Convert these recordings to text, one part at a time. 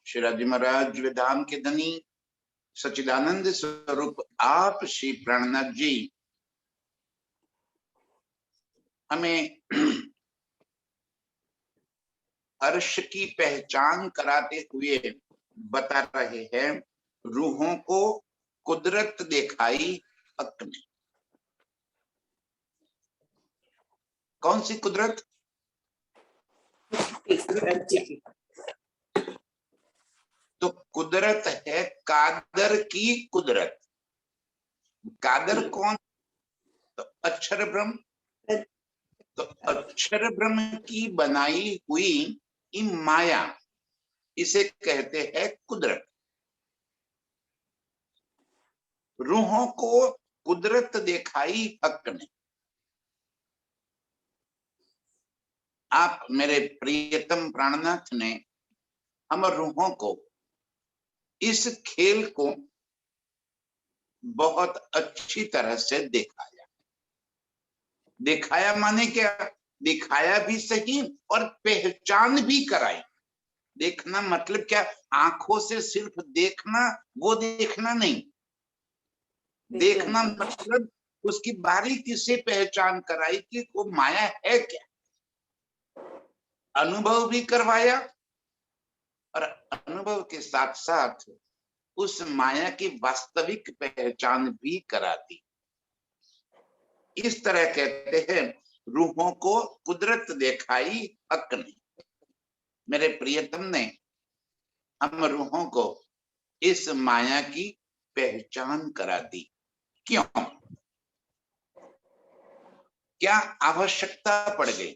श्रीराजी महाराज विधान के धनी सच्चिदानंद स्वरूप आप श्री प्राणनाथ जी हमें अर्श की पहचान कराते हुए बता रहे हैं, रूहों को कुदरत दिखाई हक ने। कौन सी कुदरत? तो कुदरत है कादर की कुदरत। कादर कौन? तो अक्षर ब्रह्म। तो अक्षर ब्रह्म की बनाई हुई माया, इसे कहते हैं कुदरत। रूहों को कुदरत दिखाई हक ने। आप मेरे प्रियतम प्राणनाथ ने हम रूहों को इस खेल को बहुत अच्छी तरह से दिखाया। दिखाया माने क्या? दिखाया भी सही और पहचान भी कराई। देखना मतलब क्या? आंखों से सिर्फ देखना, वो देखना नहीं। देखना मतलब उसकी बारीकी से पहचान कराई कि वो माया है क्या। अनुभव भी करवाया और अनुभव के साथ साथ उस माया की वास्तविक पहचान भी करा दी। इस तरह कहते हैं, रूहों को कुदरत दिखाई हक ने। मेरे प्रियतम ने हम रूहों को इस माया की पहचान करा दी। क्यों? क्या आवश्यकता पड़ गई?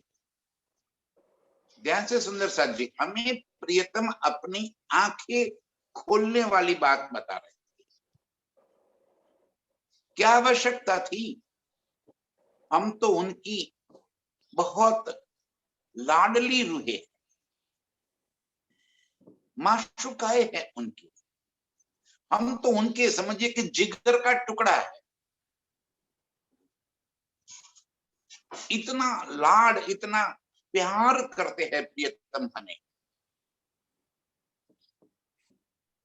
ध्यान से सुंदर साथ जी, हमें प्रियतम अपनी आंखें खोलने वाली बात बता रहे थे। क्या आवश्यकता थी? हम तो उनकी बहुत लाडली रूहे, माशुकाए हैं उनकी। हम तो उनके समझिए कि जिगर का टुकड़ा है। इतना लाड, इतना प्यार करते हैं प्रियतम हमें।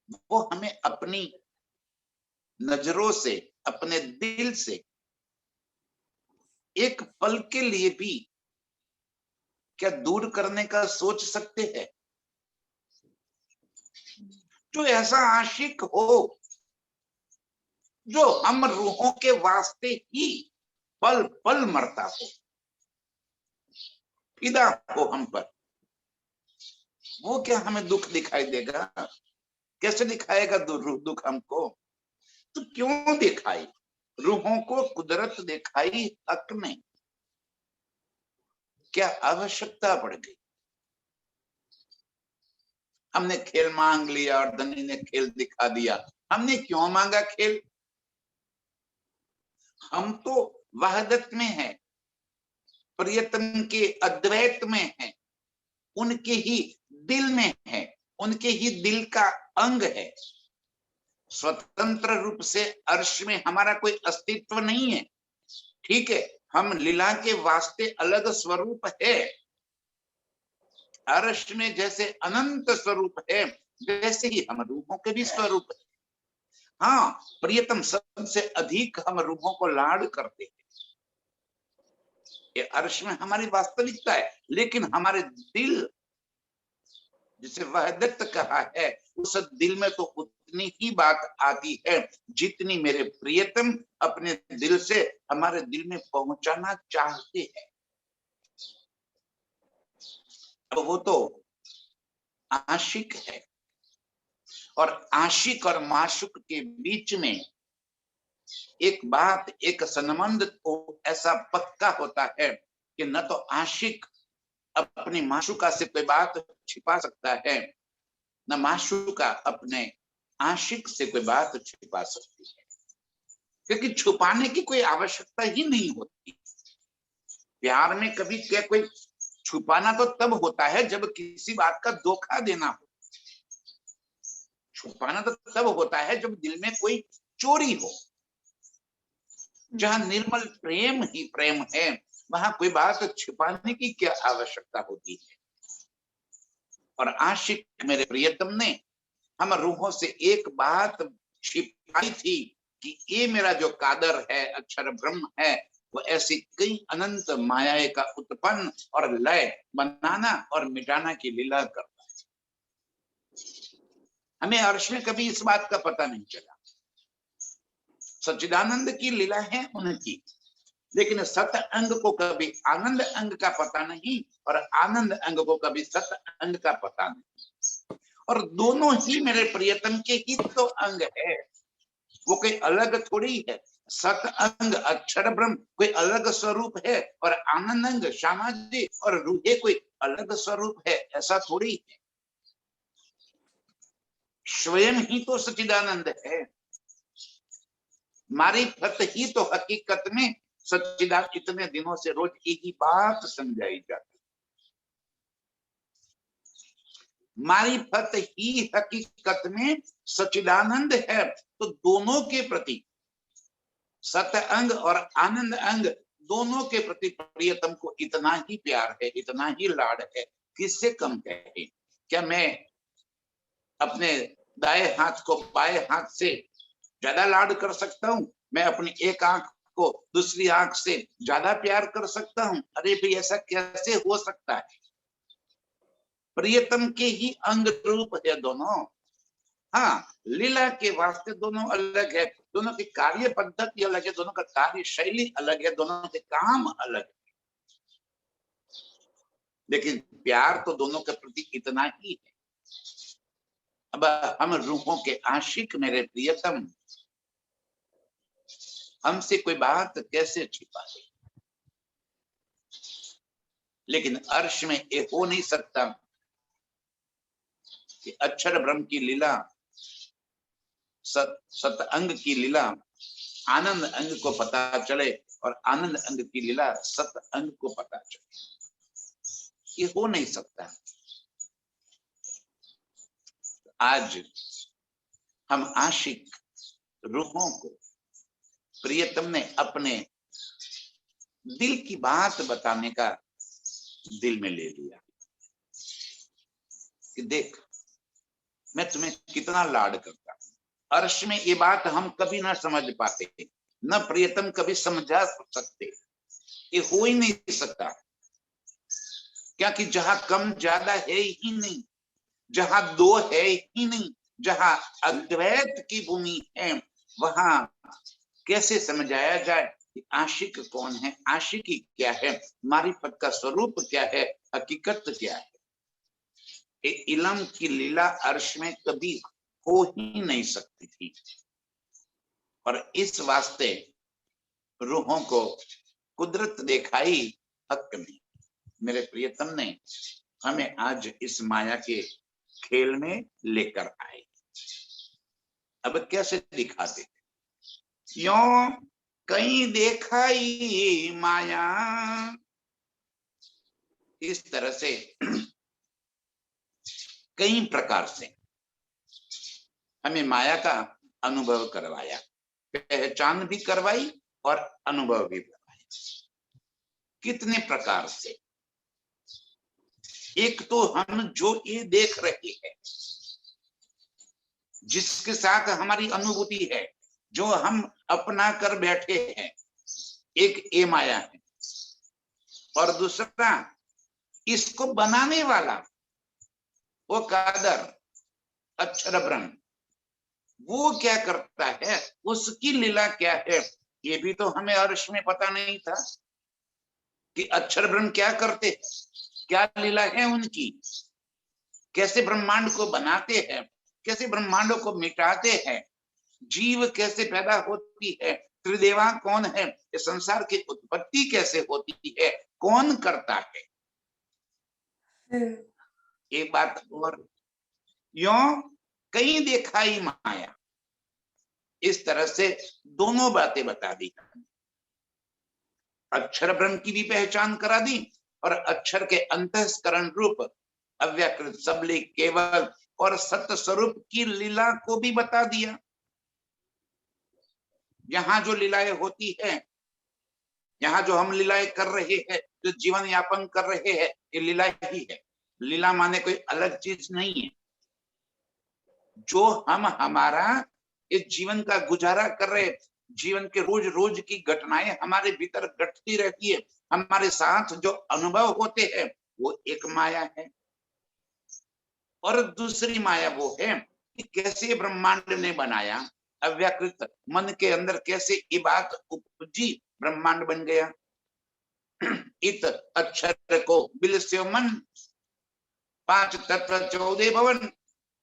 वो हमें अपनी नजरों से, अपने दिल से एक पल के लिए भी क्या दूर करने का सोच सकते हैं? जो ऐसा आशिक हो, जो हम रूहों के वास्ते ही पल पल मरता हो, फिदा हो हम पर, वो क्या हमें दुख दिखाई देगा? कैसे दिखाएगा दुख हमको? तो क्यों दिखाई? रूहों को कुदरत दिखाई हक ने। क्या आवश्यकता पड़ गई? हमने खेल मांग लिया और धनी ने खेल दिखा दिया। हमने क्यों मांगा खेल? हम तो वहदत में हैं, प्रियतम के अद्वैत में हैं, उनके ही दिल में है, उनके ही दिल का अंग है। स्वतंत्र रूप से अर्श में हमारा कोई अस्तित्व नहीं है। ठीक है, हम लीला के वास्ते अलग स्वरूप है। अर्श में जैसे अनंत स्वरूप है, वैसे ही हम रूहों के भी स्वरूप है। हाँ, प्रियतम सबसे अधिक हम रूहों को लाड करते हैं। ये अर्श में हमारी वास्तविकता है, लेकिन हमारे दिल, जिसे वहदत कहा है, उस दिल में तो उतनी ही बात आती है जितनी मेरे प्रियतम अपने दिल से हमारे दिल में पहुंचाना चाहते हैं। तो वो तो आशिक है, और आशिक और माशुक के बीच में एक बात, एक संबंध तो ऐसा पक्का होता है कि न तो आशिक अपनी माशुका से कोई बात छिपा सकता है, न माशुका अपने आशिक से कोई बात छिपा सकती है, क्योंकि छुपाने की कोई आवश्यकता ही नहीं होती। प्यार में कभी क्या कोई छुपाना तो तब होता है जब किसी बात का धोखा देना हो। छुपाना तो तब होता है जब दिल में कोई चोरी हो। जहां निर्मल प्रेम ही प्रेम है, वहां कोई बात छिपाने की क्या आवश्यकता होती है। और आशिक मेरे प्रियतम ने हम रूहों से एक बात छिपाई थी कि ये मेरा जो कादर है, अक्षर ब्रह्म है, वो ऐसी कई अनंत मायाएं का उत्पन्न और लय, बनाना और मिटाना की लीला करता है। हमें अर्श में कभी इस बात का पता नहीं चला। सच्चिदानंद की लीला है उनकी, लेकिन सत अंग को कभी आनंद अंग का पता नहीं और आनंद अंग को कभी सत अंग का पता नहीं। और दोनों ही मेरे प्रियतम के ही तो अंग है, वो कोई अलग थोड़ी है। सत अंग अक्षर ब्रह्म कोई अलग स्वरूप है और आनंद अंग सामाजिक और रूहे कोई अलग स्वरूप है, ऐसा थोड़ी है। स्वयं ही तो सच्चिदानंद है। मारिफत ही तो हकीकत में सच्चिदानंद। इतने दिनों से रोज एक ही बात समझाई जाती, मारिफत ही हकीकत में सच्चिदानंद है। तो दोनों के प्रति, सत अंग और आनंद अंग दोनों के प्रति प्रियतम को इतना ही प्यार है, इतना ही लाड है, किससे कम कहे। क्या मैं अपने दाएं हाथ को बाएं हाथ से ज्यादा लाड कर सकता हूं? मैं अपनी एक आंख को दूसरी आंख से ज्यादा प्यार कर सकता हूं? अरे भाई, ऐसा कैसे हो सकता है? प्रियतम के ही अंग रूप है दोनों। हाँ, लीला के वास्ते दोनों अलग है, दोनों की कार्य पद्धति अलग है, दोनों का कार्य शैली अलग है, दोनों के काम अलग है, लेकिन प्यार तो दोनों के प्रति इतना ही है। अब हम रूहों के आशिक मेरे प्रियतम, हमसे कोई बात कैसे छिपा दे? लेकिन अर्श में ये हो नहीं सकता कि अक्षर ब्रह्म की लीला, सत अंग की लीला आनंद अंग को पता चले और आनंद अंग की लीला सत अंग को पता चले। ये हो नहीं सकता। आज हम आशिक रूहों को प्रियतम ने अपने दिल की बात बताने का दिल में ले लिया कि देख, मैं तुम्हें कितना लाड करता हूं। अर्श में ये बात हम कभी ना समझ पाते, न प्रियतम कभी समझा सकते, ये हो ही नहीं सकता। क्या कि जहां कम ज्यादा है ही नहीं, जहां दो है ही नहीं, जहां अद्वैत की भूमि है, वहां कैसे समझाया जाए कि आशिक कौन है, आशिकी क्या है, मारिफत का स्वरूप क्या है, हकीकत क्या है। इलम की लीला अर्श में कभी हो ही नहीं सकती थी। और इस वास्ते रूहों को कुदरत दिखाई हक नहीं। मेरे प्रियतम ने हमें आज इस माया के खेल में लेकर आए। अब कैसे दिखाते? क्यों कहीं देखाई माया, इस तरह से कई प्रकार से हमें माया का अनुभव करवाया, पहचान भी करवाई और अनुभव भी करवाया। कितने प्रकार से? एक तो हम जो ये देख रहे हैं, जिसके साथ हमारी अनुभूति है, जो हम अपना कर बैठे हैं, एक ये माया है। और दूसरा इसको बनाने वाला वो कादर अक्षर ब्रह्म, वो क्या करता है, उसकी लीला क्या है, ये भी तो हमें अर्श में पता नहीं था कि अक्षर ब्रह्म क्या करते, क्या लीला है उनकी, कैसे ब्रह्मांड को बनाते हैं, कैसे ब्रह्मांडों को मिटाते हैं, जीव कैसे पैदा होती है, त्रिदेवा कौन है, ये संसार की उत्पत्ति कैसे होती है, कौन करता है। एक बात और, यो कहीं देखाई माया, इस तरह से दोनों बातें बता दी। अक्षर ब्रह्म की भी पहचान करा दी और अक्षर के अंतःस्करण रूप अव्याकृत सबली केवल और सत्य स्वरूप की लीला को भी बता दिया। यहां जो लीलाएं होती है यहाँ जो हम लीलाएं कर रहे हैं, जो जीवन यापन कर रहे हैं, ये लीला ही है। लीला माने कोई अलग चीज नहीं है। जो हम हमारा इस जीवन का गुजारा कर रहे, जीवन के रोज रोज की घटनाएं हमारे भीतर घटती रहती है, हमारे साथ जो अनुभव होते हैं, वो एक माया है। और दूसरी माया वो है कि कैसे ब्रह्मांड ने बनाया, अव्याकृत मन के अंदर कैसे ये बात उपजी, ब्रह्मांड बन गया। इत अक्षर को बिल से मन, 5 तत्व 14 भवन,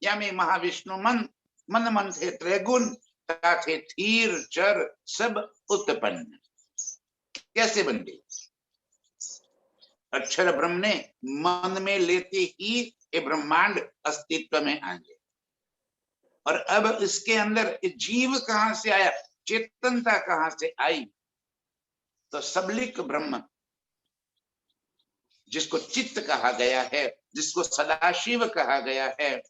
या में महाविष्णु मन, मन मन थे त्रैगुण, थे थीर चर सब उत्पन्न। कैसे बन गई? अक्षर ब्रह्म ने मन में लेते ही ये ब्रह्मांड अस्तित्व में आ गए। और अब इसके अंदर जीव कहां से आया, चेतनता कहां से आई? तो सबलिक ब्रह्म, जिसको चित्त कहा गया है, जिसको सदाशिव कहा गया है,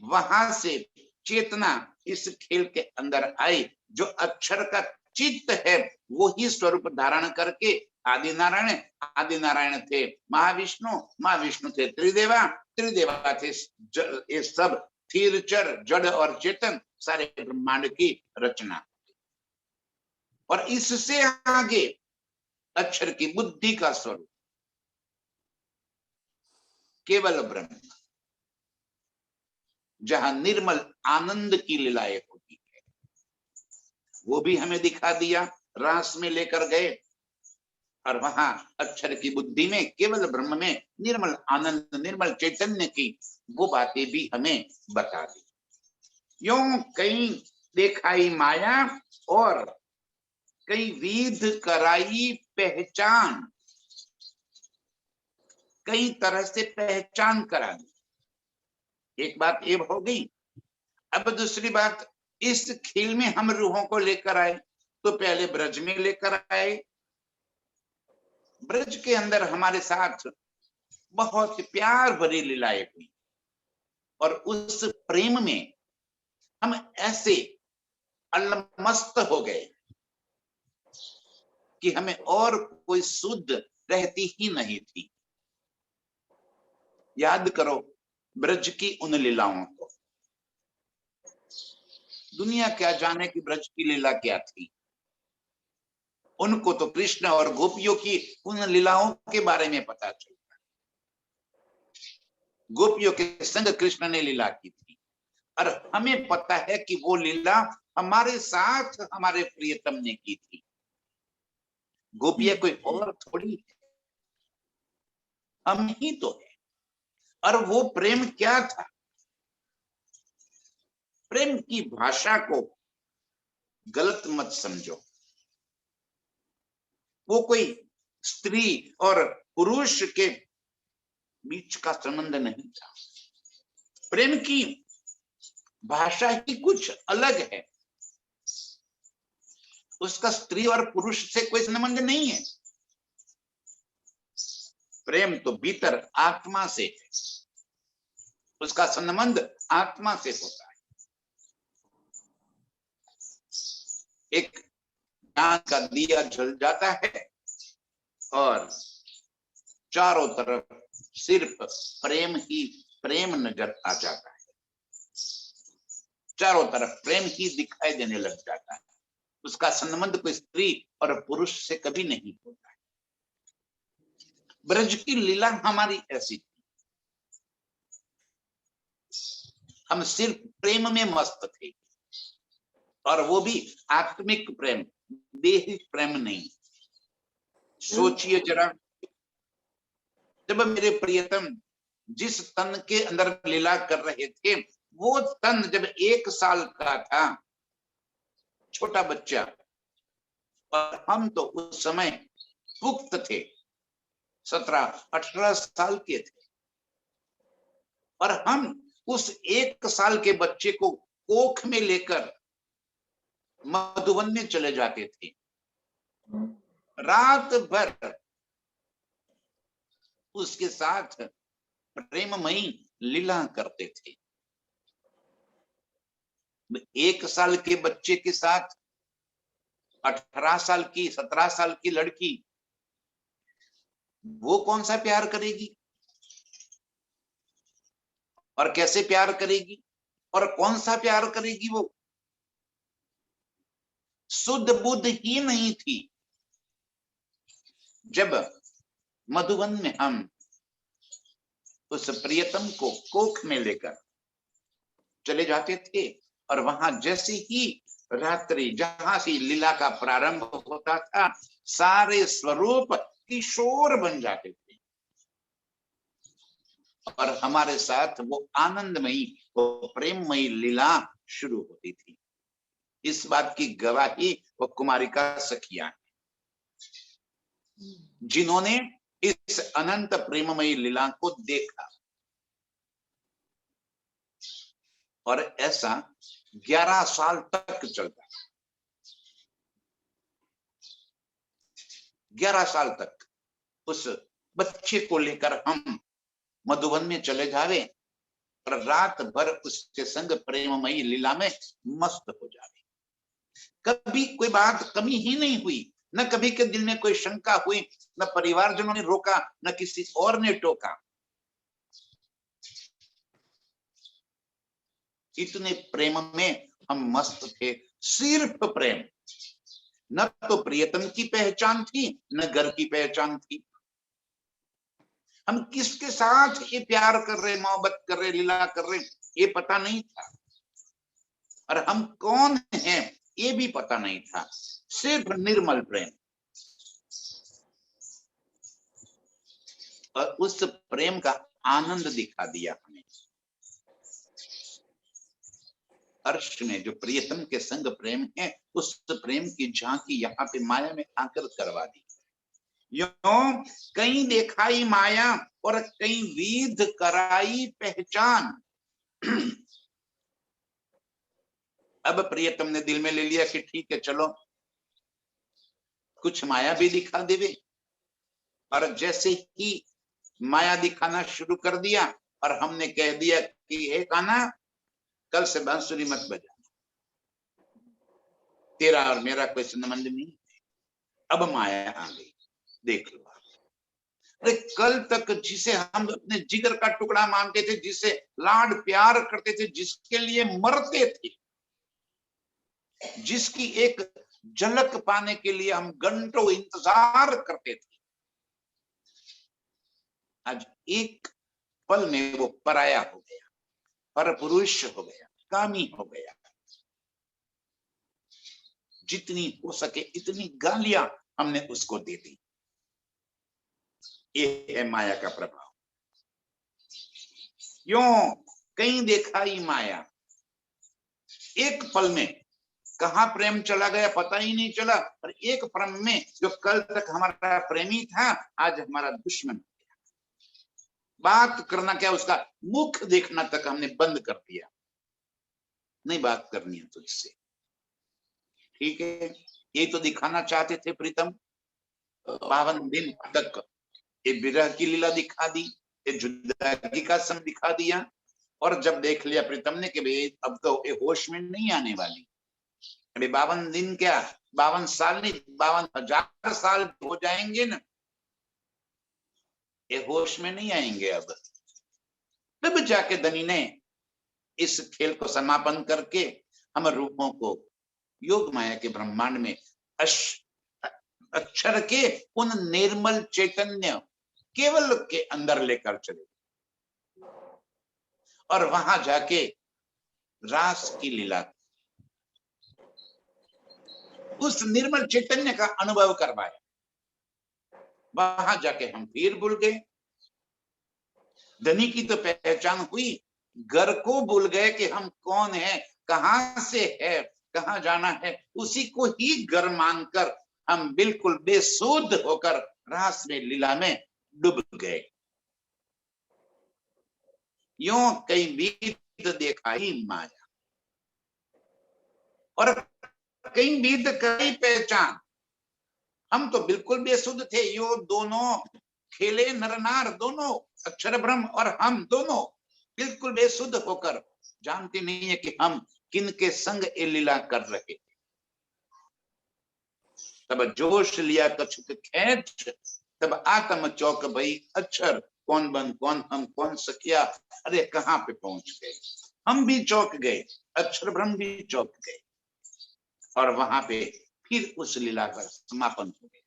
वहां से चेतना इस खेल के अंदर आई। जो अक्षर का चित्त है, वो ही स्वरूप धारण करके आदि नारायण थे महाविष्णु, महाविष्णु थे त्रिदेवा, त्रिदेवा थे ये सब स्थिर चर जड़ और चेतन, सारे ब्रह्मांड की रचना। और इससे आगे अक्षर की बुद्धि का स्वरूप केवल ब्रह्म, जहां निर्मल आनंद की लीलाएं होती है, वो भी हमें दिखा दिया, रास में लेकर गए। और वहां अक्षर की बुद्धि में, केवल ब्रह्म में निर्मल आनंद, निर्मल चैतन्य की वो बातें भी हमें बता दी। यूं कहीं देखाई माया और कई विध कराई पहचान, कई तरह से पहचान करा दी। एक बात ये हो गई। अब दूसरी बात, इस खेल में हम रूहों को लेकर आए, तो पहले ब्रज में लेकर आए। ब्रज के अंदर हमारे साथ बहुत प्यार भरी लीलाएं हुई, और उस प्रेम में हम ऐसे अलमस्त हो गए कि हमें और कोई सुध रहती ही नहीं थी। याद करो ब्रज की उन लीलाओं को। दुनिया क्या जाने कि ब्रज की लीला क्या थी। उनको तो कृष्ण और गोपियों की उन लीलाओं के बारे में पता चलता। गोपियों के संग कृष्ण ने लीला की थी, और हमें पता है कि वो लीला हमारे साथ हमारे प्रियतम ने की थी। गोपियां कोई और थोड़ी है, हम ही तो है। और वो प्रेम क्या था? प्रेम की भाषा को गलत मत समझो। वो कोई स्त्री और पुरुष के बीच का संबंध नहीं था। प्रेम की भाषा ही कुछ अलग है। उसका स्त्री और पुरुष से कोई संबंध नहीं है। प्रेम तो भीतर आत्मा से है, उसका संबंध आत्मा से होता है। एक ज्ञान का दिया जल जाता है और चारों तरफ सिर्फ प्रेम ही प्रेम नजर आ जाता है, चारों तरफ प्रेम ही दिखाई देने लग जाता है। उसका संबंध कोई स्त्री और पुरुष से कभी नहीं होता है। ब्रज की लीला हमारी ऐसी थी, हम सिर्फ प्रेम में मस्त थे, और वो भी आत्मिक प्रेम, देहिक प्रेम नहीं। सोचिए जरा, जब मेरे प्रियतम जिस तन के अंदर लीला कर रहे थे, वो तन जब 1 साल का था, छोटा बच्चा, और हम तो उस समय पुख्त थे, 17-18 साल के थे, और हम उस 1 साल के बच्चे को कोख में लेकर मधुवन में चले जाते थे। रात भर उसके साथ प्रेममयी लीला करते थे। 1 साल के बच्चे के साथ 18 साल की 17 साल की लड़की वो कौन सा प्यार करेगी और कैसे प्यार करेगी और कौन सा प्यार करेगी? वो शुद्ध बुद्ध ही नहीं थी। जब मधुबन में हम उस प्रियतम को कोख में लेकर चले जाते थे और वहां जैसे ही रात्रि जहां से लीला का प्रारंभ होता था, सारे स्वरूप किशोर बन जाते थे और हमारे साथ वो आनंदमयी, वो प्रेममयी लीला शुरू होती थी। इस बात की गवाही वो कुमारिका सखियां हैं, जिन्होंने इस अनंत प्रेममयी लीला को देखा। और ऐसा 11 साल तक चलता, 11 साल तक उस बच्चे को लेकर हम मधुबन में चले जावे और रात भर उसके संग प्रेममयी लीला में मस्त हो जावे। कभी कोई बात कमी ही नहीं हुई, न कभी के दिल में कोई शंका हुई, न परिवारजनों ने रोका, न किसी और ने टोका। इतने प्रेम में हम मस्त थे, सिर्फ प्रेम। न तो प्रियतम की पहचान थी, न घर की पहचान थी। हम किसके साथ ये प्यार कर रहे, मोहब्बत कर रहे, लीला कर रहे, ये पता नहीं था। और हम कौन हैं ये भी पता नहीं था, सिर्फ निर्मल प्रेम। और उस प्रेम का आनंद दिखा दिया हमें। अर्श में जो प्रियतम के संग प्रेम है, उस प्रेम की झांकी यहाँ पे माया में आकर करवा दी। यों कहीं देखाई माया और कहीं विध कराई पहचान। अब प्रियतम ने दिल में ले लिया कि ठीक है, चलो कुछ माया भी दिखा देवे। और जैसे ही माया दिखाना शुरू कर दिया और हमने कह दिया कि हे कान्हा, कल से बांसुरी मत बजा, तेरा और मेरा कोई संबंध नहीं। अब माया आ गई, देख लो। अरे कल तक जिसे हम अपने जिगर का टुकड़ा मानते थे, जिसे लाड प्यार करते थे, जिसके लिए मरते थे, जिसकी एक झलक पाने के लिए हम घंटों इंतजार करते थे, आज एक पल में वो पराया हो गया, परपुरुष हो गया, कामी हो गया। जितनी हो सके इतनी गालियां हमने उसको दे दी। ये है माया का प्रभाव। यों कहीं देखाई माया, एक पल में कहां प्रेम चला गया पता ही नहीं चला। और एक पल में जो कल तक हमारा प्रेमी था, आज हमारा दुश्मन। बात करना क्या, उसका मुख देखना तक हमने बंद कर दिया। नहीं बात करनी है तुझसे, ठीक है। ये तो दिखाना चाहते थे प्रीतम, 52 दिन तक ये विरह की लीला दिखा दी, ये जुदाई का सम दिखा दिया। और जब देख लिया प्रीतम ने कि भाई अब तो ये होश में नहीं आने वाली, अभी 52 दिन क्या, 52 साल नहीं, 52,000 साल हो जाएंगे ना, ये होश में नहीं आएंगे। अब तब जाके धनी ने इस खेल को समापन करके हम रूपों को योग माया के ब्रह्मांड में अक्षर के उन निर्मल चैतन्य केवल के अंदर लेकर चले और वहां जाके रास की लीला, उस निर्मल चैतन्य का अनुभव करवाया। वहां जाके हम फिर भूल गए, धनी की तो पहचान हुई, घर को भूल गए कि हम कौन है, कहां से है, कहां जाना है। उसी को ही घर मानकर हम बिल्कुल बेसुध होकर रास में लीला में डूब गए। यों कई विध देखाई माया और कई विध कराई पहचान। हम तो बिल्कुल बेसुध थे। यो दोनों खेले नरनार, दोनों अक्षर ब्रह्म और हम दोनों बिल्कुल बेसुध होकर जानते नहीं है कि हम किन के संग ये लीला कर रहे। तब जोश लिया कछुक खेच, तब आत्म चौक भई अक्षर, कौन बन कौन हम कौन सखिया, अरे कहाँ पे पहुंच गए। हम भी चौक गए, अक्षर ब्रह्म भी चौक गए, और वहां पे फिर उस लीला का समापन हो गया।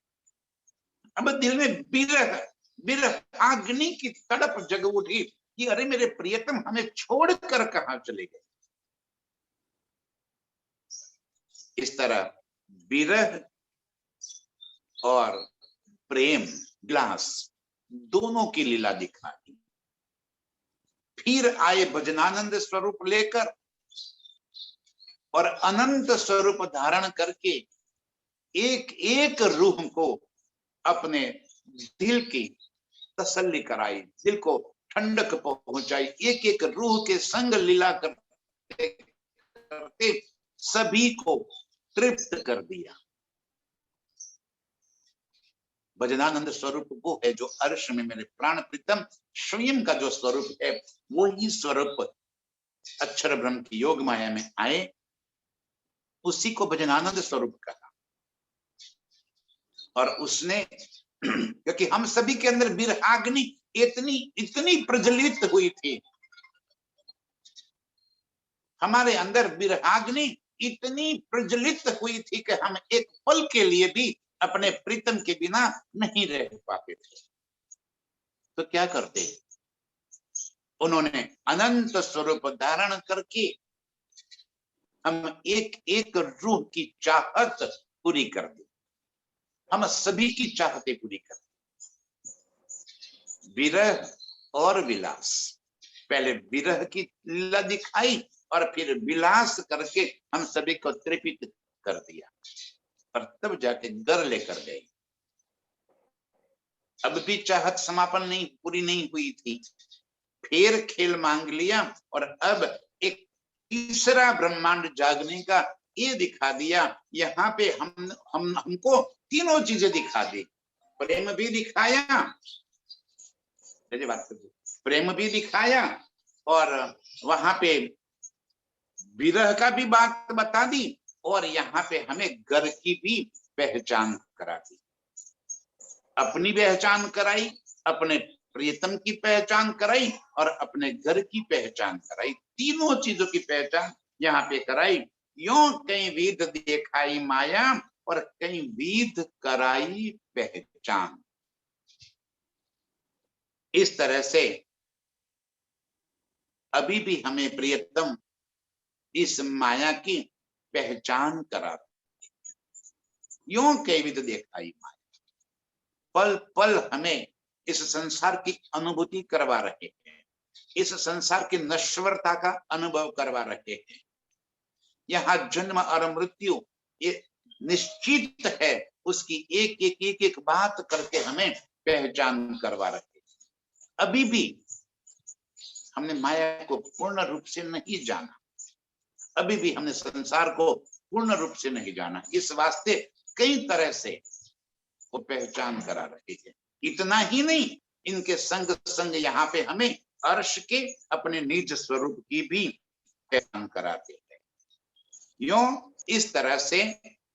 अब दिल में विरह विरह अग्नि की तड़प जग उठी कि अरे मेरे प्रियतम हमें छोड़कर कहाँ चले गए। इस तरह विरह और प्रेम विलास दोनों की लीला दिखा दी। फिर आए भजनानंद स्वरूप लेकर और अनंत स्वरूप धारण करके एक एक रूह को अपने दिल की तसल्ली कराई, दिल को ठंडक पहुंचाई, एक एक रूह के संग लीला करते करते सभी को तृप्त कर दिया। भजनानंद स्वरूप वो है जो अर्श में मेरे प्राण प्रीतम स्वयं का जो स्वरूप है, वो ही स्वरूप अक्षर ब्रह्म की योग माया में आए, उसी को भजनानंद स्वरूप कहा। और उसने क्योंकि हम सभी के अंदर विरहाग्नि इतनी प्रज्वलित हुई थी, हमारे अंदर विरहाग्नि इतनी प्रज्वलित हुई थी कि हम एक पल के लिए भी अपने प्रीतम के बिना नहीं रह पाते थे। तो क्या करते, उन्होंने अनंत स्वरूप धारण करके हम एक एक रूह की चाहत पूरी कर दी, हम सभी की चाहते पूरी कर दी। विरह और विलास, पहले विरह की लीला दिखाई और फिर विलास करके हम सभी को तृपित कर दिया, और तब जाके घर लेकर गए। अब भी चाहत समापन नहीं पूरी नहीं हुई थी, फिर खेल मांग लिया और अब एक तीसरा ब्रह्मांड जागने का ये दिखा दिया। यहाँ पे हमको तीनों चीजें दिखा दी, प्रेम भी दिखाया, प्रेम भी दिखाया और वहां पे विरह का भी बात बता दी, और यहाँ पे हमें घर की भी पहचान करा दी, अपनी पहचान कराई, अपने प्रियतम की पहचान कराई और अपने घर की पहचान कराई। तीनों चीजों की पहचान यहाँ पे कराई। यों कई विध दिखाई माया और कई विध कराई पहचान। इस तरह से अभी भी हमें प्रियतम इस माया की पहचान करा, यों कई विध दिखाई माया, पल पल हमें इस संसार की अनुभूति करवा रहे हैं, इस संसार की नश्वरता का अनुभव करवा रहे हैं। यहाँ जन्म और मृत्यु ये निश्चित है, उसकी एक एक एक एक बात करके हमें पहचान करवा रहे हैं। अभी भी हमने माया को पूर्ण रूप से नहीं जाना, अभी भी हमने संसार को पूर्ण रूप से नहीं जाना, इस वास्ते कई तरह से वो पहचान करा रहे हैं। इतना ही नहीं, इनके संग संग यहाँ पे हमें अर्श के अपने निज स्वरूप की भी पहचान कराते हैं। यों इस तरह से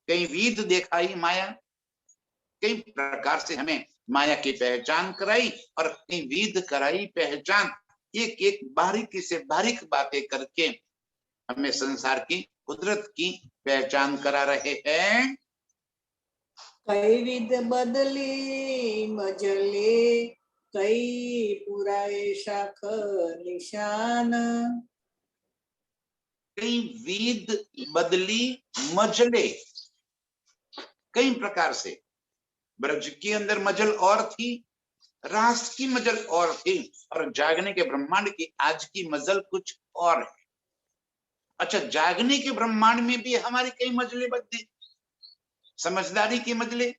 कई विध दिखाई माया, कई प्रकार से हमें माया की पहचान कराई और कई विध कराई पहचान, एक एक बारीकी से बारीक बातें करके हमें संसार की कुदरत की पहचान करा रहे हैं। कई विध बदली मजले, कई पुराए शाख निशान। कई विध बदली मजले, कई प्रकार से। ब्रज के अंदर मजल और थी, रास की मजल और थी, और जागने के ब्रह्मांड की आज की मजल कुछ और है। अच्छा, जागने के ब्रह्मांड में भी हमारी कई मजले बदली, समझदारी की मजले।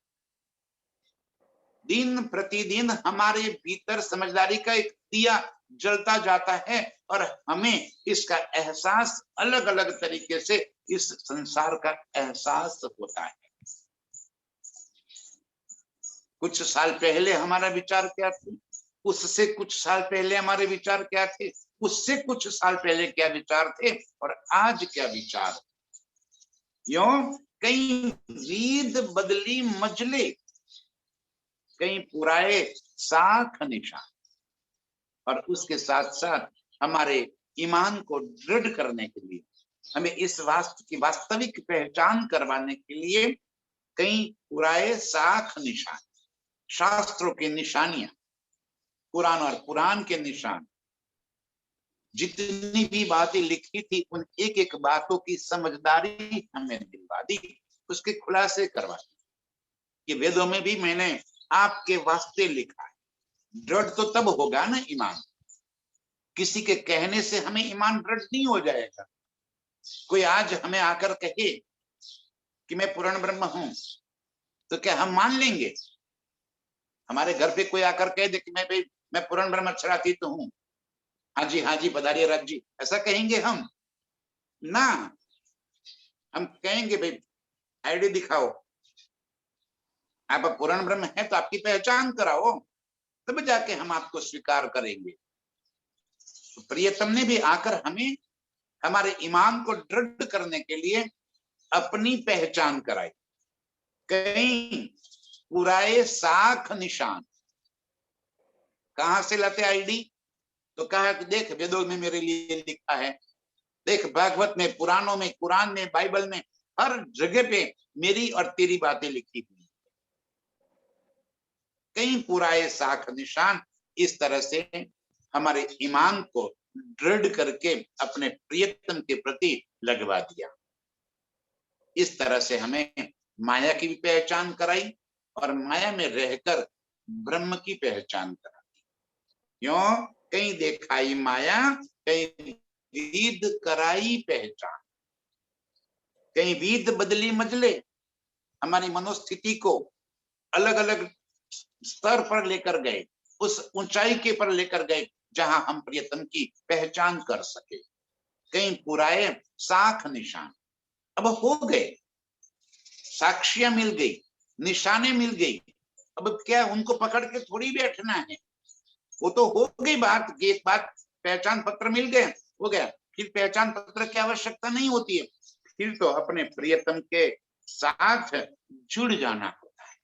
दिन प्रतिदिन हमारे भीतर समझदारी का एक दिया जलता जाता है और हमें इसका एहसास अलग अलग तरीके से इस संसार का एहसास होता है। कुछ साल पहले हमारा विचार क्या थे, उससे कुछ साल पहले हमारे विचार क्या थे, उससे कुछ साल पहले क्या विचार थे और आज क्या विचार। यूं कहीं वीद बदली मजले, कहीं पुराए साख निशान। और उसके साथ साथ हमारे ईमान को दृढ़ करने के लिए, हमें इस वास्तु की वास्तविक पहचान करवाने के लिए कई पुराए साख निशान, शास्त्रों की निशानियां, कुरान और कुरान के निशान, जितनी भी बातें लिखी थी उन एक एक बातों की समझदारी हमें दिलवा दी, उसके खुलासे करवा दी कि वेदों में भी मैंने आपके वास्ते लिखा है। दृढ़ तो तब होगा ना ईमान, किसी के कहने से हमें ईमान दृढ़ नहीं हो जाएगा। कोई आज हमें आकर कहे कि मैं पूर्ण ब्रह्म हूं, तो क्या हम मान लेंगे? हमारे घर पे कोई आकर कह दे कि मैं पूर्ण ब्रह्म अक्षरातीत तो हूं, हाँ जी पधारिए राज जी, ऐसा कहेंगे हम ना? हम कहेंगे भाई आईडी दिखाओ, आप पूर्ण ब्रह्म है तो आपकी पहचान कराओ, तब जाके हम आपको स्वीकार करेंगे। तो प्रियतम ने भी आकर हमें हमारे ईमान को दृढ़ करने के लिए अपनी पहचान कराई। कहीं पुराए साख निशान, कहां से लाते आईडी? तो कहा कि देख वेदों में मेरे लिए लिखा है, देख भागवत में, पुराणों में, कुरान में, बाइबल में, हर जगह पे मेरी और तेरी बातें लिखी हुई। कई पुराए साख निशान इस तरह से हमारे ईमान को दृढ़ करके अपने प्रियतम के प्रति लगवा दिया। इस तरह से हमें माया की भी पहचान कराई और माया में रहकर ब्रह्म की पहचान कराई। क्यों? कहीं देखाई माया, कहीं वीद कराई पहचान, कहीं वीद बदली मजले, हमारी मनोस्थिति को अलग अलग स्तर पर लेकर गए, उस ऊंचाई के पर लेकर गए जहां हम प्रियतम की पहचान कर सके। कहीं पुराए साख निशान, अब हो गए, साक्षियां मिल गई, निशाने मिल गई, अब क्या उनको पकड़ के थोड़ी बैठना है? वो तो हो गई बात, एक बात पहचान पत्र मिल गए, हो गया, फिर पहचान पत्र की आवश्यकता नहीं होती है, फिर तो अपने प्रियतम के साथ जुड़ जाना होता है।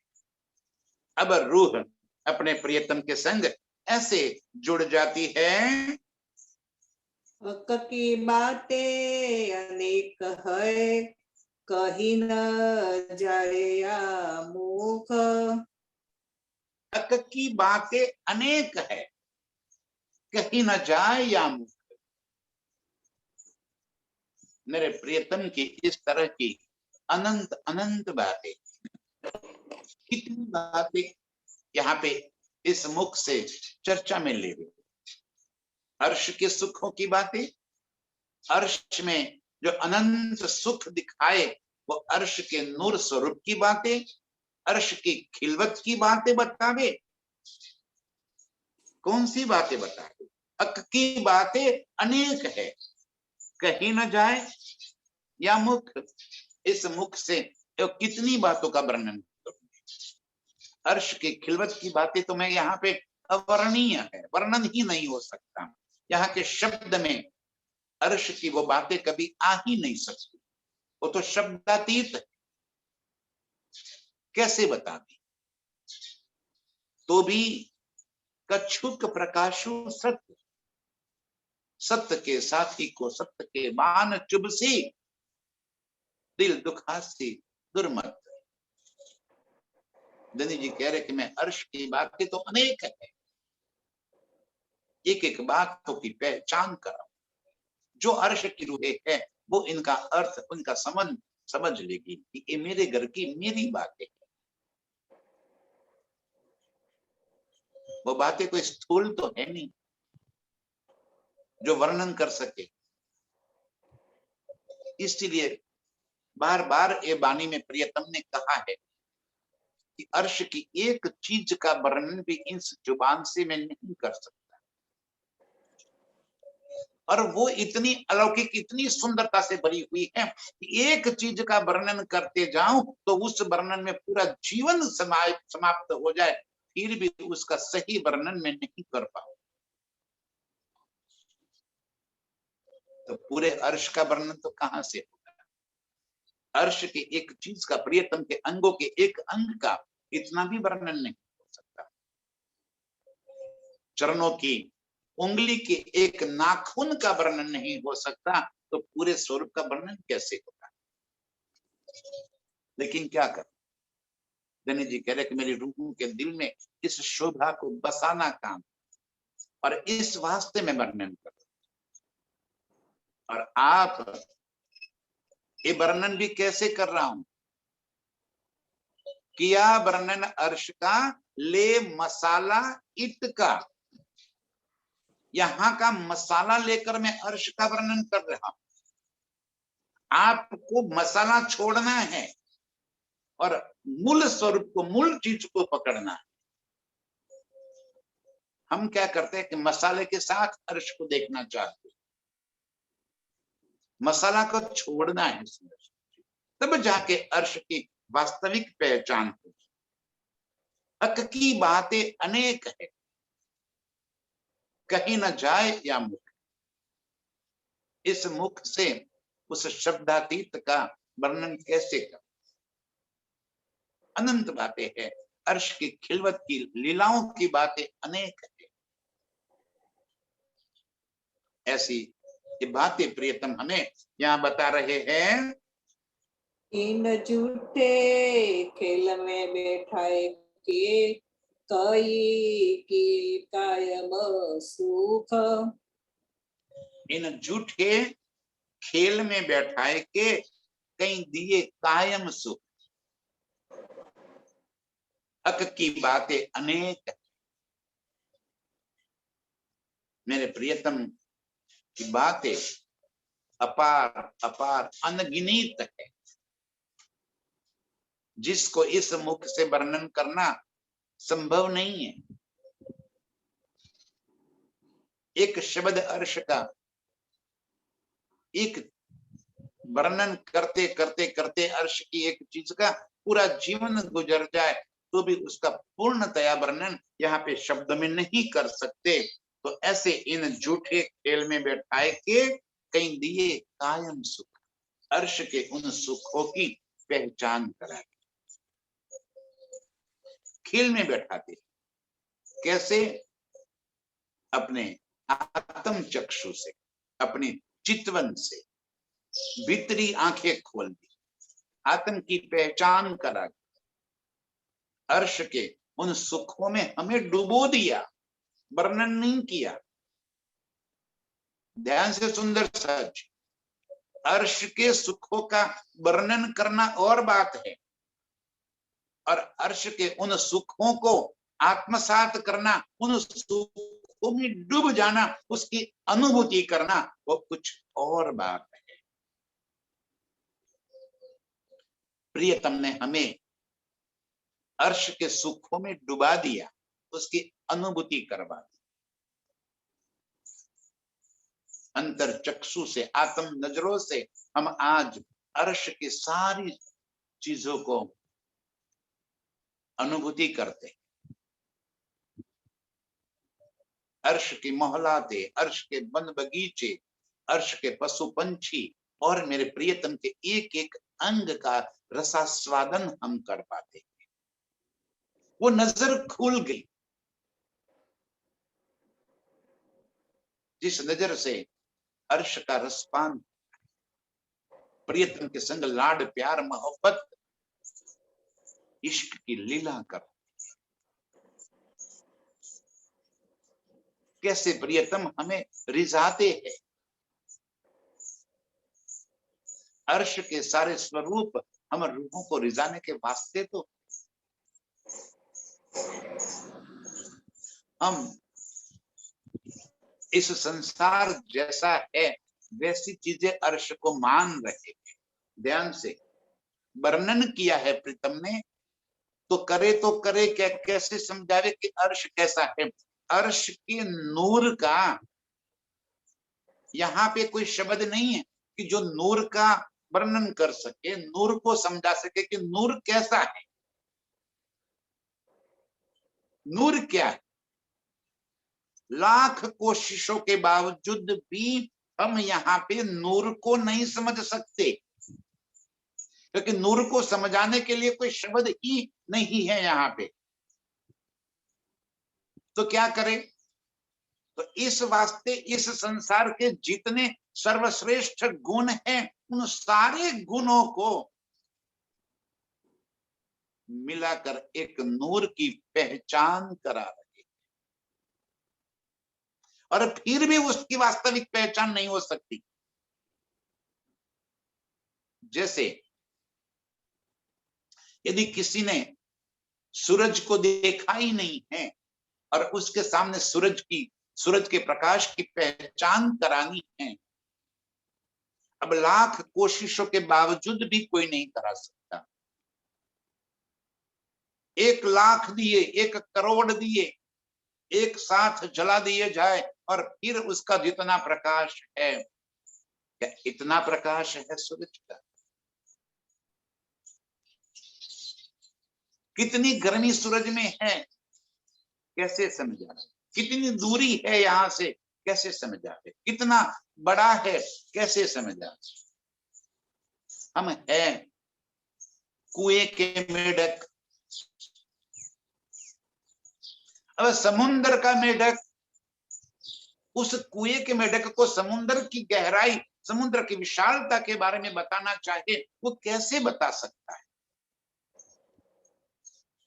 अब रूह अपने प्रियतम के संग ऐसे जुड़ जाती है। हक की बातें अनेक है, कही न जाए या मुख। हक की बातें अनेक है, कहीं न जाए या मुख। मेरे प्रियतम की इस तरह की अनंत अनंत बातें, कितनी बातें यहाँ पे इस मुख से चर्चा में ले गई। अर्श के सुखों की बातें, अर्श में जो अनंत सुख दिखाए वो अर्श के नूर स्वरूप की बातें, अर्श की खिलवत की बातें बतावे। कौन सी बातें बतावे? हक की बातें अनेक है, कहीं न जाए या मुख। इस मुख से तो कितनी बातों का वर्णन करूं। अर्श की खिलवत की बातें तो मैं यहाँ पे अवर्णनीय है, वर्णन ही नहीं हो सकता। यहाँ के शब्द में अर्श की वो बातें कभी आ ही नहीं सकती, वो तो शब्दातीत है, कैसे बता दी? तो भी कछुक प्रकाशु सत्य, सत्य के साथी को सत्य के मान चुभसी, दिल दुखासी दुर्मत। धनी जी कह रहे कि मैं अर्श की बातें तो अनेक है, एक एक बातों की पहचान कराऊं। जो अर्श की रूहें है वो इनका अर्थ, उनका समझ लेगी कि ये मेरे घर की मेरी बातें हैं। वो बातें कोई स्थूल तो है नहीं जो वर्णन कर सके। इसलिए बार बार ये वाणी में प्रियतम ने कहा है कि अर्श की एक चीज का वर्णन भी इस जुबान से मैं नहीं कर सकता, और वो इतनी अलौकिक, इतनी सुंदरता से भरी हुई है कि एक चीज का वर्णन करते जाऊं तो उस वर्णन में पूरा जीवन समाप्त हो जाए, फिर भी उसका सही वर्णन मैं नहीं कर पाऊं। तो पूरे अर्श का वर्णन तो कहां से होगा? अर्श के एक चीज का, प्रियतम के अंगों के एक अंग का इतना भी वर्णन नहीं हो सकता। चरणों की उंगली के एक नाखून का वर्णन नहीं हो सकता, तो पूरे स्वरूप का वर्णन कैसे होगा। लेकिन क्या कर, धनी जी कह रहे कि मेरी रूह के दिल में इस शोभा को बसाना काम, और इस वास्ते में वर्णन कर, और आप ये वर्णन भी कैसे कर रहा हूं, किया वर्णन अर्श का, ले मसाला इत का, यहां का मसाला लेकर मैं अर्श का वर्णन कर रहा हूं। आपको मसाला छोड़ना है और मूल स्वरूप को, मूल चीज को पकड़ना है। हम क्या करते हैं कि मसाले के साथ अर्श को देखना चाहते हैं, मसाला को छोड़ना है, तब जाके अर्श की वास्तविक पहचान होगी। हक की बातें अनेक है, कहीं न जाए या मुख, इस मुख से उस शब्दातीत का वर्णन कैसे कर, अनंत बातें हैं। अर्श की खिलवत की लीलाओं की बातें अनेक है। ऐसी ये बातें प्रियतम हमें यहाँ बता रहे हैं। इन झूठे खेल में बैठाए के कई की कायम सुख, इन झूठे खेल में बैठाए के कई दिए कायम सुख, हक की बातें अनेक है। मेरे प्रियतम की बातें अपार अपार अनगिनत है, जिसको इस मुख से वर्णन करना संभव नहीं है। एक शब्द अर्श का एक वर्णन करते करते करते अर्श की एक चीज का पूरा जीवन गुजर जाए तो भी उसका पूर्णतया वर्णन यहाँ पे शब्द में नहीं कर सकते। तो ऐसे इन झूठे खेल में बैठाए के कहीं दिए कायम सुख, अर्श के उन सुखों की पहचान कराए। खेल में बैठाते कैसे, अपने आत्म चक्षु से, अपने चितवन से भीतरी आंखें खोल दी, आत्म की पहचान करा, अर्श के उन सुखों में हमें डुबो दिया, वर्णन नहीं किया। ध्यान से सुंदर सच, अर्श के सुखों का वर्णन करना और बात है, और अर्श के उन सुखों को आत्मसात करना, उन सुखों में डूब जाना, उसकी अनुभूति करना, वो कुछ और बात है। प्रियतम ने हमें अर्श के सुखों में डुबा दिया, उसकी अनुभूति करवा दी। अंतर चक्षु से, आत्म नजरों से हम आज अर्श की सारी चीजों को अनुभूति करते हैं। अर्श की मोहलाते, अर्श के वन बगीचे, अर्श के पशु पंछी, और मेरे प्रियतम के एक एक अंग का रसास्वादन हम कर पाते हैं। वो नजर खुल गई, जिस नजर से अर्श का रसपान, प्रियतम के संग लाड प्यार मोहब्बत इश्क की लीला कर, कैसे प्रियतम हमें रिझाते हैं। अर्श के सारे स्वरूप हम रूहों को रिझाने के वास्ते तो हम इस संसार जैसा है वैसी चीजें अर्श को मान रहे हैं। ध्यान से वर्णन किया है प्रीतम ने, तो करे क्या, कैसे समझावे कि अर्श कैसा है। अर्श के नूर का यहाँ पे कोई शब्द नहीं है कि जो नूर का वर्णन कर सके, नूर को समझा सके कि नूर कैसा है, नूर क्या है। लाख कोशिशों के बावजूद भी हम यहाँ पे नूर को नहीं समझ सकते। क्योंकि नूर को समझाने के लिए कोई शब्द ही नहीं है यहाँ पे। तो क्या करें? तो इस वास्ते इस संसार के जितने सर्वश्रेष्ठ गुण हैं, उन सारे गुणों को मिलाकर एक नूर की पहचान करा रहे, और फिर भी उसकी वास्तविक पहचान नहीं हो सकती। जैसे यदि किसी ने सूरज को देखा ही नहीं है और उसके सामने सूरज के प्रकाश की पहचान करानी है, अब लाख कोशिशों के बावजूद भी कोई नहीं करा सकता। 1,00,000 दिए, 1,00,00,000 दिए, एक साथ जला दिए जाए और फिर उसका जितना प्रकाश है, क्या इतना प्रकाश है सूरज का? कितनी गर्मी सूरज में है, कैसे समझा? कितनी दूरी है यहां से, कैसे समझा? कितना बड़ा है, कैसे समझा? हम हैं कुएं के मेढक। अब समुन्द्र का मेढक उस कुएं के मेढक को समुन्द्र की गहराई, समुद्र की विशालता के बारे में बताना चाहे, वो कैसे बता सकता है?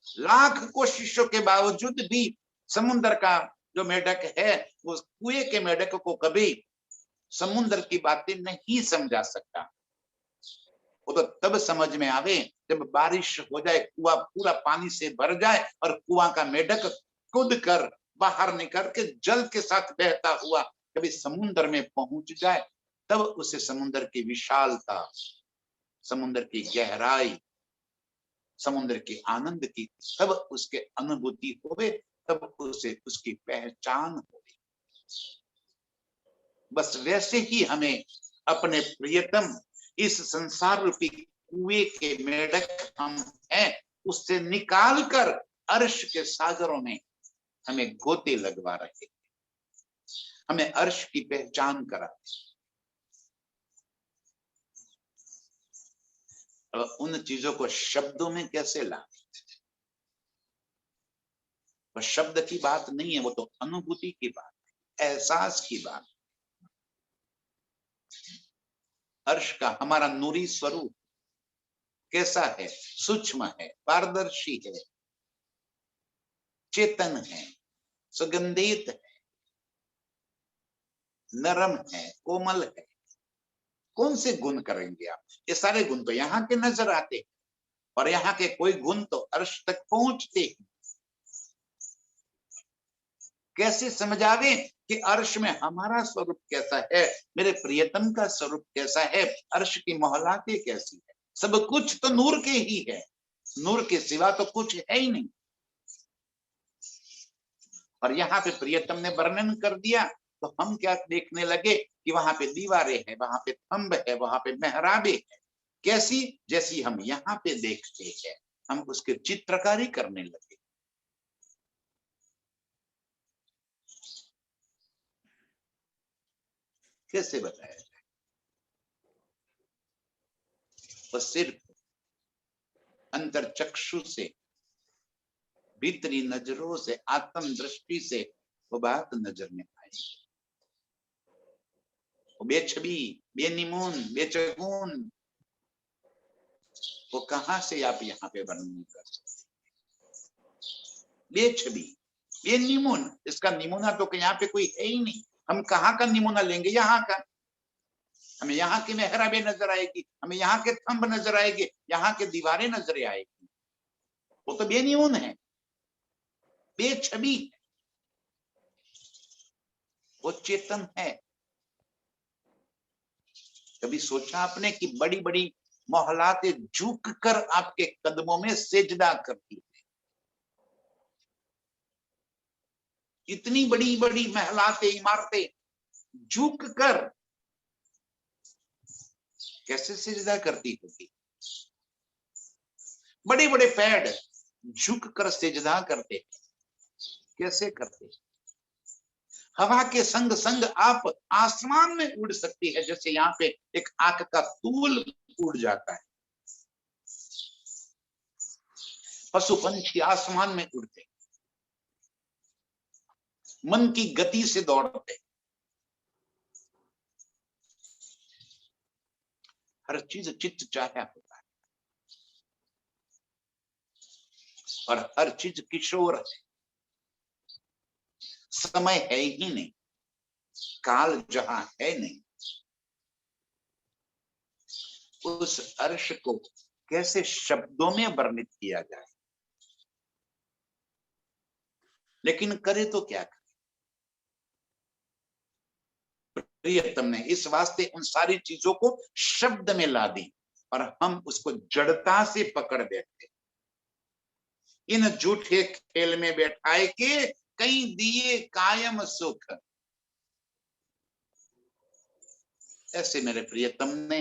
लाख कोशिशों के बावजूद भी समुद्र का जो मेढक है, वो कुएं के मेढक को कभी समुद्र की बातें नहीं समझा सकता। वो तो तब समझ में आवे जब बारिश हो जाए, कुआं पूरा पानी से भर जाए और कुआं का मेढक कूद कर बाहर निकल के जल के साथ बहता हुआ कभी समुद्र में पहुंच जाए, तब उसे समुद्र की विशालता, समुद्र की गहराई, समुद्र के आनंद की तब उसके अनुभूति होवे, तब उसे उसकी पहचान होगी। बस वैसे ही हमें अपने प्रियतम इस संसार रूपी कुएं के मेढक हम हैं, उससे निकाल कर अर्श के सागरों में हमें गोते लगवा रहे, हमें अर्श की पहचान करा। अब उन चीजों को शब्दों में कैसे लाए? वो शब्द की बात नहीं है, वो तो अनुभूति की बात है, एहसास की बात। अर्श का हमारा नूरी स्वरूप कैसा है? सूक्ष्म है, पारदर्शी है, चेतन है, सुगंधित है, नरम है, कोमल है। कौन से गुण करेंगे आप? ये सारे गुण तो यहाँ के नजर आते हैं, और यहाँ के कोई गुण तो अर्श तक पहुंचते हैं। कैसे समझावे कि अर्श में हमारा स्वरूप कैसा है, मेरे प्रियतम का स्वरूप कैसा है, अर्श की मोहलाते कैसी है? सब कुछ तो नूर के ही है, नूर के सिवा तो कुछ है ही नहीं। और यहाँ पे प्रियतम ने वर्णन कर दिया, तो हम क्या देखने लगे कि वहां पे दीवारें हैं, वहां पे थंब है, वहां पे मेहराबे है। कैसी? जैसी हम यहाँ पे देखते हैं, हम उसके चित्रकारी करने लगे। कैसे बताया जाए? तो सिर्फ अंतर चक्षु से, भीतरी नजरों से, आत्म दृष्टि से वो बात नजर में आएगी। बेछबी, बेनिमून, बेचगुन, वो कहां से आप यहाँ पे वर्णन कर सकते? बेछबी, बेनिमून, इसका निमूना तो यहाँ पे कोई है ही नहीं। हम कहाँ का निमूना लेंगे? यहाँ का। हमें यहाँ की मेहराबे नजर आएगी, हमें यहाँ के थंब नजर आएंगे, यहाँ के दीवारें नजर आएगी। वो तो बेनिमून है, बेछबी है, वो चेतन है। कभी सोचा आपने कि बड़ी बड़ी मोहलाते झुक कर आपके कदमों में सेजदा करती है? इतनी बड़ी बड़ी महलाते, इमारतें झुक कर कैसे सेजदा करती होगी? बड़े बड़े पेड़ झुक कर सेजदा करते, कैसे करते? हवा के संग संग आप आसमान में उड़ सकती है, जैसे यहाँ पे एक आग का तूल उड़ जाता है। पशु पंछी आसमान में उड़ते, मन की गति से दौड़ते, हर चीज चित्त चाहा होता है और हर चीज किशोर है। समय है ही नहीं, काल जहां है नहीं, उस अर्श को कैसे शब्दों में वर्णित किया जाए। लेकिन करे तो क्या करे, प्रियतम ने इस वास्ते उन सारी चीजों को शब्द में ला दी और हम उसको जड़ता से पकड़ बैठे। इन झूठे खेल में बैठाए के कई दिए कायम सुख। ऐसे मेरे प्रियतम ने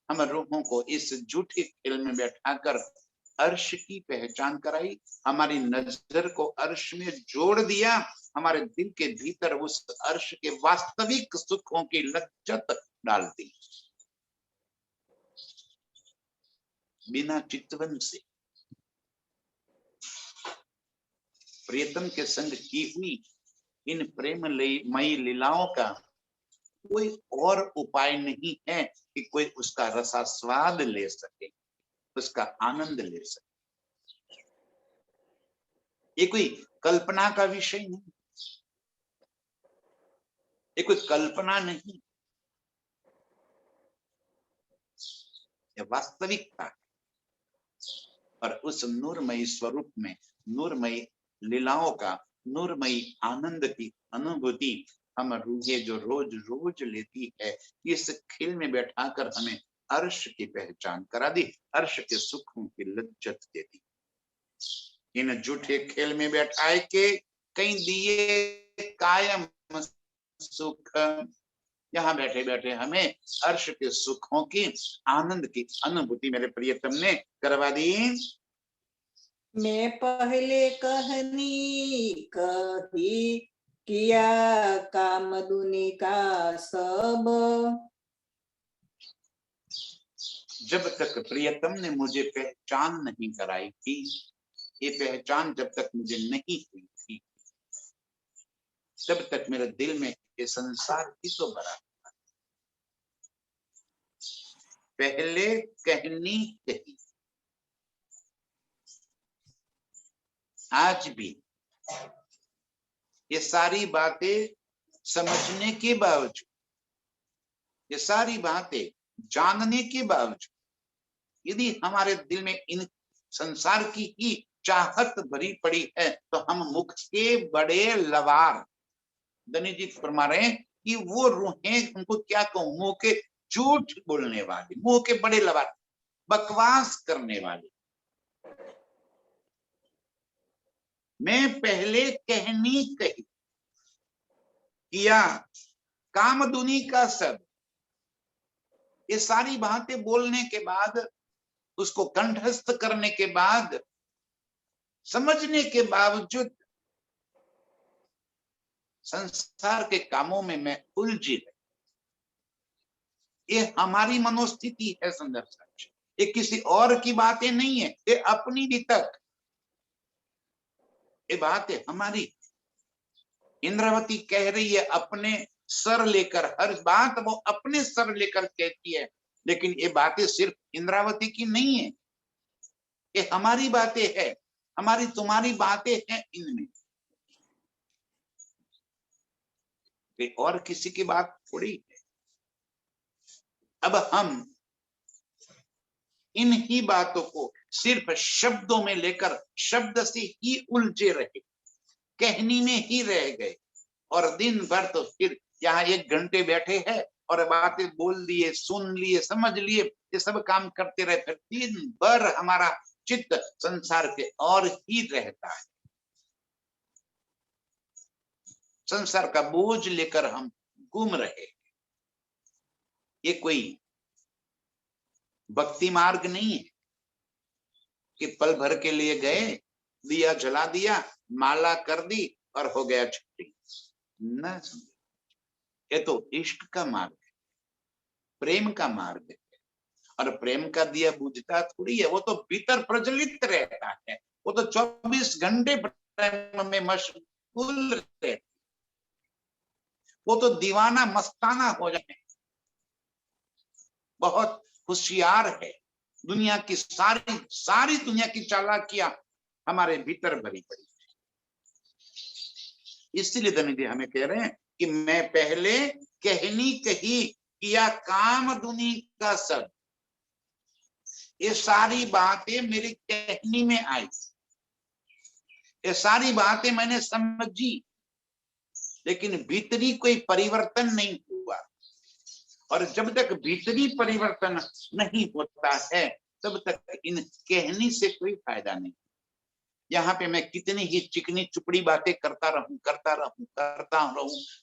हम रूहों को इस झूठे खेल में बैठाकर अर्श की पहचान कराई, हमारी नजर को अर्श में जोड़ दिया, हमारे दिल के भीतर उस अर्श के वास्तविक सुखों की लज्जत डाल दी। बिना चितवन से प्रियतम के संग की हुई इन प्रेममयी लीलाओं का कोई और उपाय नहीं है कि कोई उसका रसास्वाद ले सके, उसका आनंद ले सके। ये कोई कल्पना का विषय नहीं, ये कोई कल्पना नहीं, ये वास्तविकता है। और उस नूरमयी स्वरूप में नूरमयी लीलाओं का, नूरमयी आनंद की अनुभूति हम रूहें जो रोज रोज लेती है, इस खेल में बैठाकर हमें अर्श की पहचान करा दी, अर्श के सुखों की लज्जत दे दी। इन झूठे खेल में बैठाए के कई दिए कायम सुख, यहाँ बैठे बैठे हमें अर्श के सुखों की, आनंद की अनुभूति मेरे प्रियतम ने करवा दी। मैं पहले कहनी कही किया काम दुनि का सब। जब तक प्रियतम ने मुझे पहचान नहीं कराई थी, ये पहचान जब तक मुझे नहीं हुई थी, तब तक मेरे दिल में ये संसार ही तो भरा। पहले कहनी कही, आज भी ये सारी बातें समझने के बावजूद, ये सारी बातें जानने के बावजूद, यदि हमारे दिल में इन संसार की ही चाहत भरी पड़ी है, तो हम मुख के बड़े लवार, धनी जी फरमा रहे हैं कि वो रूहें, उनको क्या कहूं, मुंह के झूठ बोलने वाले, मुंह के बड़े लवार, बकवास करने वाले। मैं पहले कहनी कही किया काम दुनी का सब, ये सारी बातें बोलने के बाद, उसको कंठस्थ करने के बाद, समझने के बावजूद संसार के कामों में मैं उलझी रही। ये हमारी मनोस्थिति है संदर्भ साक्ष्य, ये किसी और की बातें नहीं है, ये अपनी भी तक ये बातें हमारी। इंद्रावती कह रही है अपने सर लेकर, हर बात वो अपने सर लेकर कहती है, लेकिन ये बातें सिर्फ इंद्रावती की नहीं है, ये हमारी बातें है, हमारी तुम्हारी बातें हैं इनमें, ये और किसी की बात थोड़ी है। अब हम इन ही बातों को सिर्फ शब्दों में लेकर शब्द से ही उलझे रहे, कहनी में ही रह गए, और दिन भर तो फिर यहाँ 1 घंटे बैठे हैं और बातें बोल लिए, सुन लिए, समझ लिए, ये सब काम करते रहे, फिर दिन भर हमारा चित्त संसार के और ही रहता है। संसार का बोझ लेकर हम घूम रहे। ये कोई भक्ति मार्ग नहीं है कि पल भर के लिए गए, दिया जला दिया, माला कर दी और हो गया छुट्टी। न, ये तो इश्क का मार्ग है, प्रेम का मार्ग है, और प्रेम का दिया बुझता थोड़ी है, वो तो भीतर प्रज्वलित रहता है, वो तो 24 घंटे प्रेम में मशगूल रहते, वो तो दीवाना मस्ताना हो जाए, बहुत होशियार है। दुनिया की सारी दुनिया की चालाकियां हमारे भीतर भरी पड़ी है। इसलिए धनी जी हमें कह रहे हैं कि मैं पहले कहनी कही किया काम दुनी का सब। ये सारी बातें मेरी कहनी में आई, ये सारी बातें मैंने समझी, लेकिन भीतरी कोई परिवर्तन नहीं हुआ। और जब तक भीतरी परिवर्तन नहीं होता है तब तक इन कहनी से कोई फायदा नहीं। यहाँ पे मैं कितनी ही चिकनी चुपड़ी बातें करता रहूं,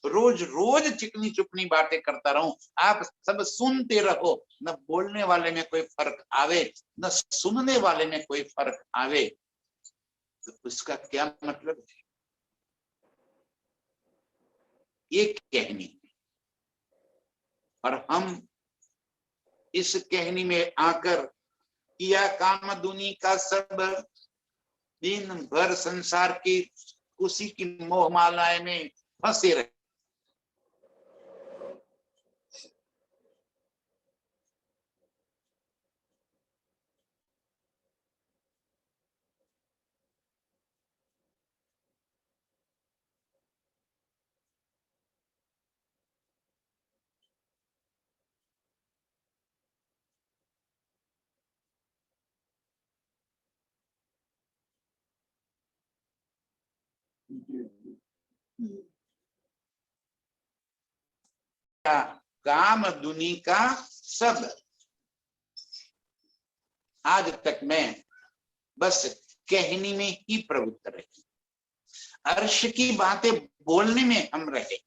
रोज रोज चिकनी चुपड़ी बातें करता रहूं, आप सब सुनते रहो, न बोलने वाले में कोई फर्क आवे न सुनने वाले में कोई फर्क आवे, तो उसका क्या मतलब है? ये कहनी, और हम इस कहनी में आकर किया काम दुनी का सब, दिन भर संसार की उसी की मोहमालाएं में फंसे रहे। काम दुनी का सब, आज तक मैं बस कहनी में ही प्रवृत्त रही, अर्श की बातें बोलने में हम रहे,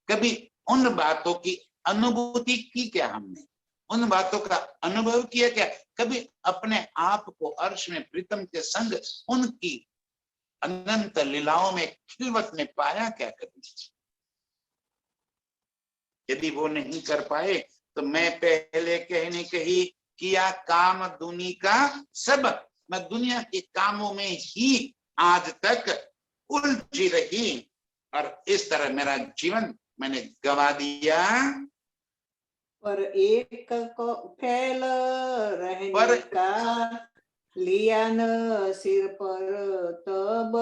कभी उन बातों की अनुभूति की क्या हमने, उन बातों का अनुभव किया क्या, कभी अपने आप को अर्श में प्रीतम के संग उनकी अनंत लीलाओं में खिलवत में पाया क्या कभी? यदि वो नहीं कर पाए तो मैं पहले कहने कही किया काम दुनी का सब, मैं दुनिया के कामों में ही आज तक उलझी रही, और इस तरह मेरा जीवन मैंने गवा दिया। पर एक को फैल रहने पर का लिया न सिर पर तब।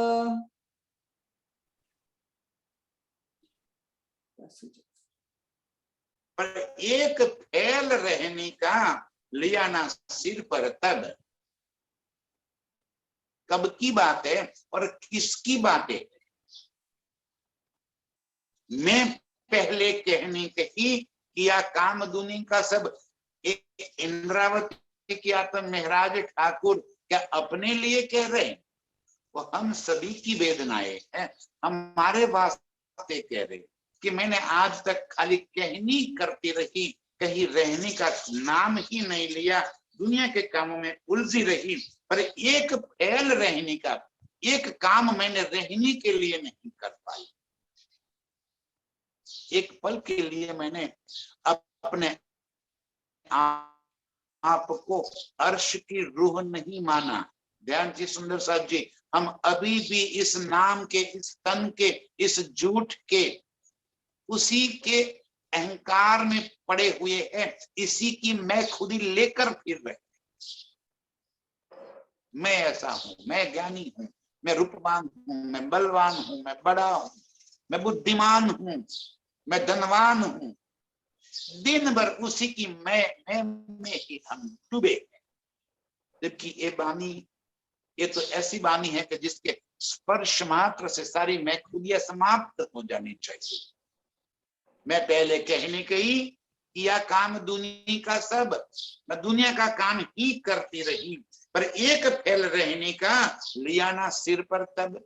पर एक फैल रहने का लिया ना सिर पर तब, कब की बात है और किसकी बात है? मैं पहले कहने कही किया काम दुनी का सब, एक इंद्रावती किया तो महराज ठाकुर क्या अपने लिए कह रहे हैं? वो हम सभी की वेदनाएं हैं, हमारे वास्ते कह रहे हैं कि मैंने आज तक खाली कहनी करती रही, कहीं रहने का नाम ही नहीं लिया, दुनिया के कामों में उलझी रही, पर एक फैल रहने का एक काम मैंने रहने के लिए नहीं कर पाई। एक पल के लिए मैंने अपने आप को अर्श की रूह नहीं माना। ध्यान जी सुंदर साहब जी, हम अभी भी इस नाम के, इस तन के, इस झूठ के, उसी के अहंकार में पड़े हुए हैं, इसी की मैं खुदी लेकर फिर रहे। मैं ऐसा हूं, मैं ज्ञानी हूं, मैं रूपवान हूं, मैं बलवान हूं, मैं बड़ा हूं, मैं बुद्धिमान हूं, मैं धनवान हूं, दिन भर उसी की मैं में ही हम डूबे हैं। जबकि ये बानी, ये तो ऐसी बानी है कि जिसके स्पर्श मात्र से सारी मैं खुदियां समाप्त हो जानी चाहिए। मैं पहले कहने कही किया काम दुनिया का सब, मैं दुनिया का काम ही करती रही, पर एक फैल रहने का लिया ना सिर पर तब।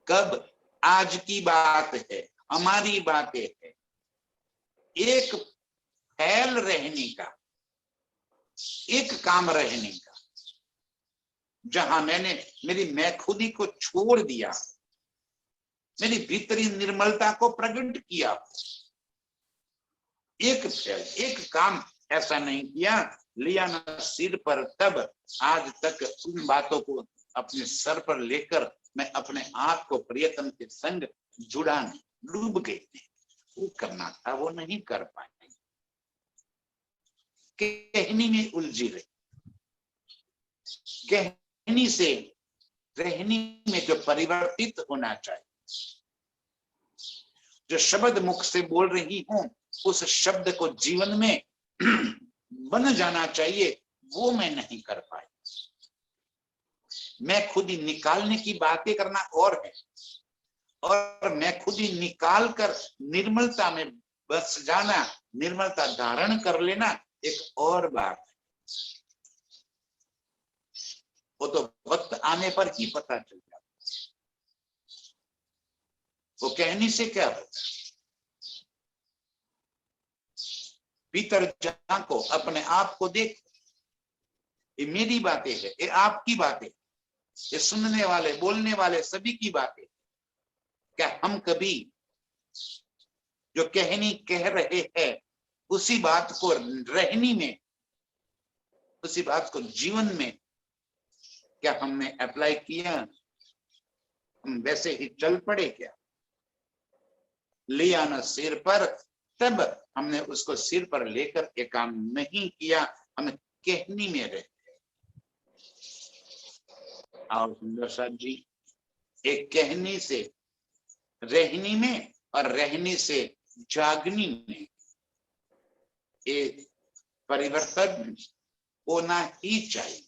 कब? आज की बात है, हमारी बातें है। एक फैल रहने का, एक काम रहने का, जहां मैंने मेरी मैं खुदी को छोड़ दिया, मेरी भीतरी निर्मलता को प्रकट किया, एक फैल, एक काम ऐसा नहीं किया, लिया न सिर पर तब। आज तक उन बातों को अपने सर पर लेकर मैं अपने आप को प्रियतम के संग जुड़ा नहीं, डूब गए थे। वो करना था, वो नहीं कर पाए, कहनी में उलझी रही। कहनी से रहनी में जो परिवर्तित होना चाहिए, जो शब्द मुख से बोल रही हूं उस शब्द को जीवन में बन जाना चाहिए, वो मैं नहीं कर पाई। मैं खुद ही निकालने की बातें करना और है, और मैं खुद ही निकाल कर निर्मलता में बस जाना, निर्मलता धारण कर लेना एक और बात है। वो तो वक्त आने पर ही पता चल जाता, वो कहने से क्या होता। भीतर झांको, अपने आप को देखो। ये मेरी बातें है, ये आपकी बातें, ये सुनने वाले बोलने वाले सभी की बातें। क्या हम कभी जो कहनी कह रहे हैं उसी बात को रहनी में, उसी बात को जीवन में क्या हमने अप्लाई किया? हम वैसे ही चल पड़े क्या? लिया न सिर पर तब हमने उसको सिर पर लेकर के काम नहीं किया, हम कहनी में रहे। और सुंदर साहब जी, एक कहनी से रहनी में और रहनी से जागनी में एक परिवर्तन होना ही चाहिए।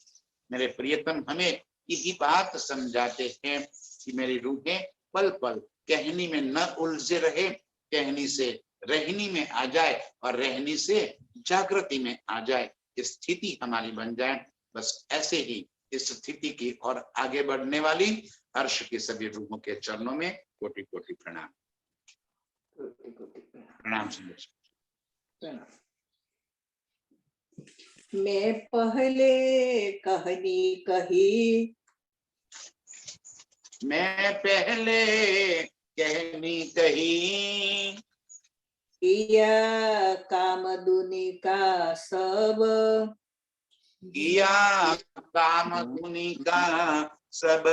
मेरे प्रियतम हमें यही बात समझाते हैं कि मेरी रूहें पल पल कहनी में न उलझे रहे, कहनी से रहनी में आ जाए और रहनी से जागृति में आ जाए, इस स्थिति हमारी बन जाए। बस ऐसे ही इस स्थिति की और आगे बढ़ने वाली हर्ष की सभी रूहों के चरणों में कोटि कोटि प्रणाम। प्रणाम सुंदर। मैं पहले कहनी कही, मैं पहले कहनी कही, किया काम दुनि का सब, किया काम दुनि का सब,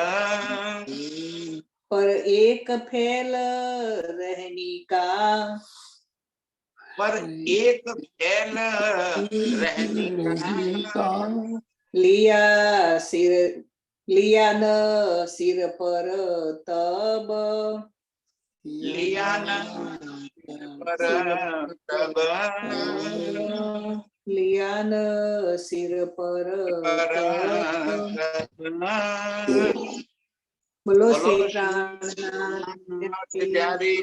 पर एक फैल रहनी का, पर एक फैल रहने का, लिया न सिर पर तब, लिया न पर तब, लिया न सिर पर तब। बोलो श्री राम प्यारी।